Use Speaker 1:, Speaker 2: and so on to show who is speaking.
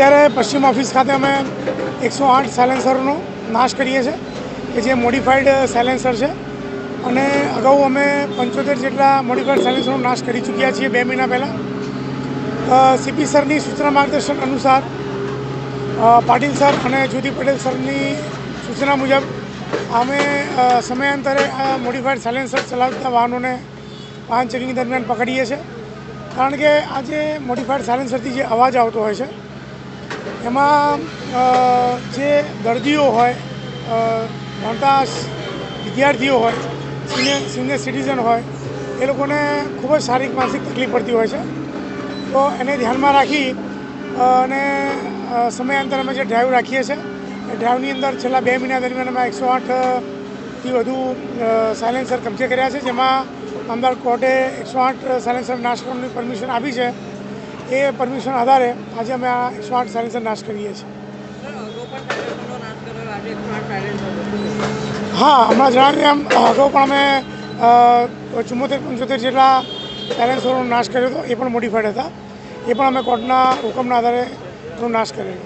Speaker 1: અત્યારે પશ્ચિમ ઓફિસ ખાતે અમે 108 સાયલેન્સરનો નાશ કરીએ છીએ કે જે મોડિફાઈડ સાયલેન્સર છે અને અગાઉ અમે 75 જેટલા મોડિફાઈડ સાયલેન્સરનો નાશ કરી ચૂક્યા છીએ 2 મહિના પહેલાં. સીપી સરની સૂચના માર્ગદર્શન અનુસાર પાટીલ સર અને જ્યોતિ પટેલ સરની સૂચના મુજબ અમે સમયાંતરે આ મોડિફાઈડ સાયલેન્સર ચલાવતા વાહનોને વાહન ચેકિંગ દરમિયાન પકડીએ છીએ. કારણ કે આ જે મોડિફાઈડ સાયલેન્સરથી જે અવાજ આવતો હોય છે એમાં જે દર્દીઓ હોય, ભણતા વિદ્યાર્થીઓ હોય, સિનિયર સિટીઝન હોય, એ લોકોને ખૂબ જ શારીરિક માનસિક તકલીફ પડતી હોય છે. તો એને ધ્યાનમાં રાખી અને સમયાંતરે અમે જે ડ્રાઈવ રાખીએ છીએ એ ડ્રાઈવની અંદર છેલ્લા 2 મહિના દરમિયાન અમે 108થી વધુ સાયલેન્સર કબજે કર્યા છે, જેમાં અમદાવાદ કોર્ટે 108 સાયલેન્સર નાશ કરવાની પરમિશન આપી છે. એ પરમિશન આધારે આજે અમે આ 108 સાયલેન્સર નાશ કરીએ છીએ. હા, હમણાં જણાવ્યું એમ અગાઉ પણ અમે 74-75 જેટલા સાયલેન્સરનો નાશ કર્યો હતો. એ પણ મોડિફાઈડ હતા. એ પણ અમે કોર્ટના હુકમના આધારે એનો નાશ કરેલો.